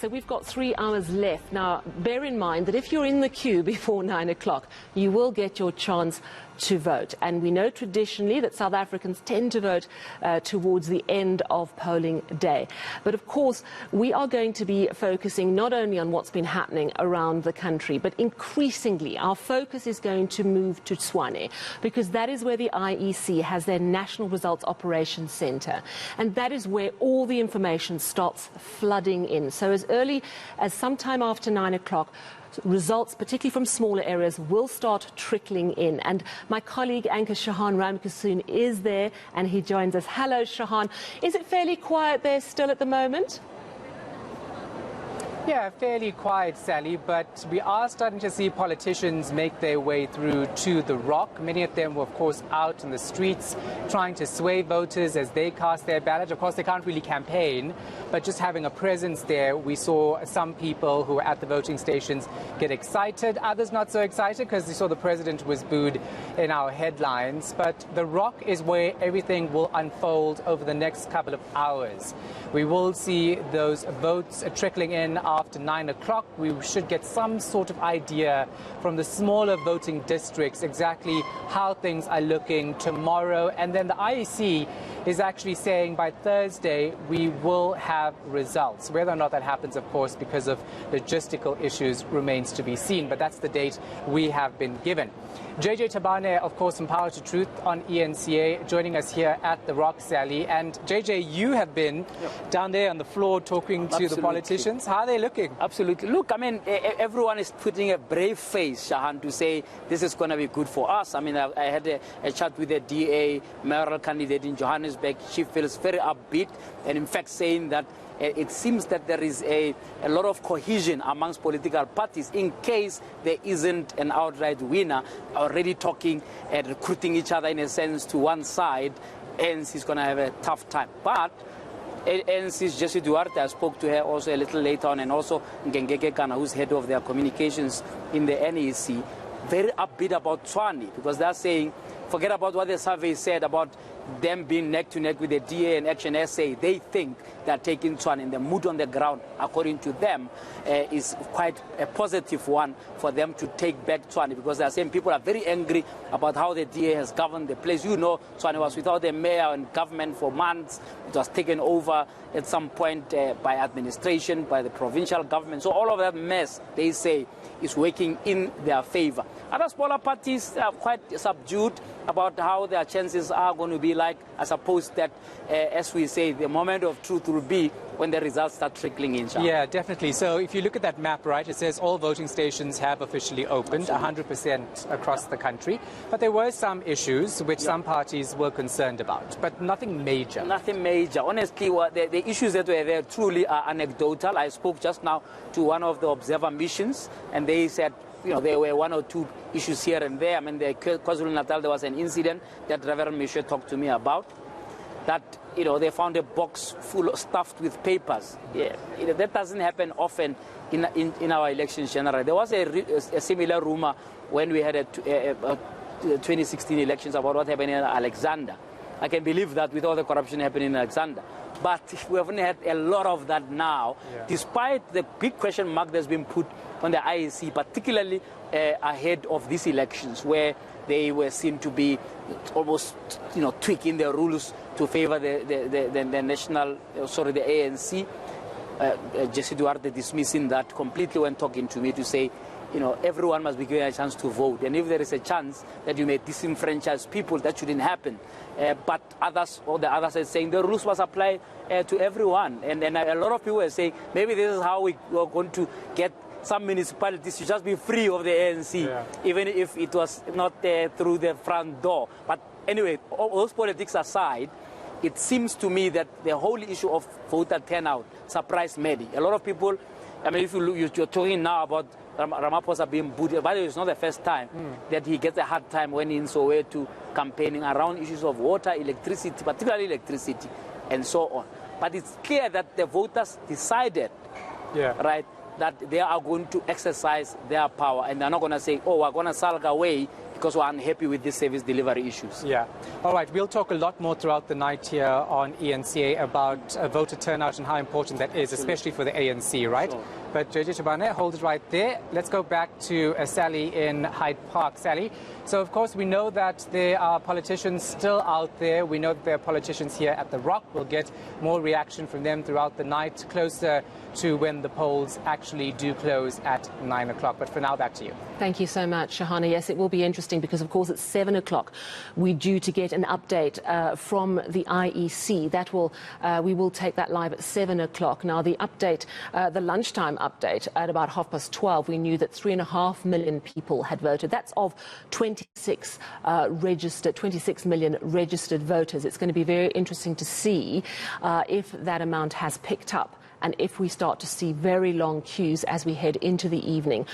so we've got 3 hours left. Now, bear in mind that if you're in the queue before 9 o'clock, you will get your chance to vote. And we know traditionally that South Africans tend to vote towards the end of polling day. But of course, we are going to be focusing not only on what's been happening around the country, but increasingly our focus is going to move to Tshwane, because that is where the IEC has their National Results Operations Centre. And that is where all the information starts flooding in. So as early as sometime after 9 o'clock, results, particularly from smaller areas, will start trickling in. And my colleague, anchor Shahan Ramkissoon, is there and he joins us. Hello, Shahan. Is it fairly quiet there still at the moment? Yeah, fairly quiet, Sally, but we are starting to see politicians make their way through to the ROC. Many of them were, of course, out in the streets trying to sway voters as they cast their ballot. Of course, they can't really campaign, but just having a presence there, we saw some people who were at the voting stations get excited, others not so excited because they saw the president was booed in our headlines. But the ROC is where everything will unfold over the next couple of hours. We will see those votes trickling in after 9 o'clock. We should get some sort of idea from the smaller voting districts exactly how things are looking tomorrow. And then the IEC is actually saying by Thursday we will have results. Whether or not that happens, of course, because of logistical issues remains to be seen. But that's the date we have been given. JJ Tabane, of course, from Power to Truth on ENCA, joining us here at the ROC, Sally. And JJ, you have been down there on the floor talking to the politicians. How are they looking? Absolutely. Look, I mean, everyone is putting a brave face, Shahan, to say this is going to be good for us. I mean, I had a chat with the DA mayoral candidate in Johannesburg. She feels very upbeat and, in fact, saying that it seems that there is a lot of cohesion amongst political parties in case there isn't an outright winner, already talking and recruiting each other in a sense to one side. ANC is going to have a tough time. But ANC's Jessie Duarte, I spoke to her also a little later on, and also Ngengeke Kana, who's head of their communications in the NEC, very upbeat about Tshwane, because they're saying, forget about what the survey said about them being neck to neck with the DA and Action SA. They think they're taking Tshwane, and the mood on the ground, according to them, is quite a positive one for them to take back Tshwane, because they're saying people are very angry about how the DA has governed the place. You know, Tshwane was without a mayor and government for months. It was taken over at some point by administration, by the provincial government. So all of that mess, they say, is working in their favor. Other smaller parties are quite subdued about how their chances are going to be like. I suppose that, as we say, the moment of truth will be when the results start trickling in. Yeah, definitely. So if you look at that map, right, it says all voting stations have officially opened, 100% across the country. But there were some issues which some parties were concerned about, but nothing major. Nothing major. Honestly, the issues that were there truly are anecdotal. I spoke just now to one of the observer missions, and they said, you know, there were one or two issues here and there. I mean, the KwaZulu-Natal, there was an incident that Reverend Misha talked to me about, that, you know, they found a box stuffed with papers. Yeah, you know, that doesn't happen often in our elections generally. There was a similar rumor when we had a 2016 elections about what happened in Alexander. I can believe that with all the corruption happening in Alexander. But we haven't had a lot of that now, despite the big question mark that's been put on the IEC, particularly ahead of these elections, where they were seen to be almost, you know, tweaking the rules to favor the national, the ANC. Jessie Duarte dismissing that completely when talking to me to say, you know, everyone must be given a chance to vote. And if there is a chance that you may disenfranchise people, that shouldn't happen. But others, or the others are saying the rules must apply to everyone. And then a lot of people are saying maybe this is how we are going to get some municipalities to just be free of the ANC, even if it was not through the front door. But anyway, all those politics aside, it seems to me that the whole issue of voter turnout surprised many. A lot of people, I mean, if you look, you're talking now about Ramaphosa being booted. By the way, it's not the first time that he gets a hard time when in Soweto campaigning around issues of water, electricity, particularly electricity, and so on. But it's clear that the voters decided, right, that they are going to exercise their power, and they're not going to say, oh, we're going to sulk away because we're unhappy with these service delivery issues. Yeah. All right. We'll talk a lot more throughout the night here on ENCA about voter turnout and how important that is, especially for the ANC, right? Sure. But Joji Chabane, hold it right there. Let's go back to Sally in Hyde Park. Sally, so of course we know that there are politicians still out there. We know that there are politicians here at the ROC. We'll get more reaction from them throughout the night, closer to when the polls actually do close at 9 o'clock. But for now, back to you. Thank you so much, Shahana. Yes, it will be interesting because, of course, at 7 o'clock we're due to get an update from the IEC. We will take that live at 7 o'clock. Now, the update, the lunchtime update at about 12:30, we knew that 3.5 million people had voted. That's of 26 million registered voters. It's going to be very interesting to see if that amount has picked up and if we start to see very long queues as we head into the evening.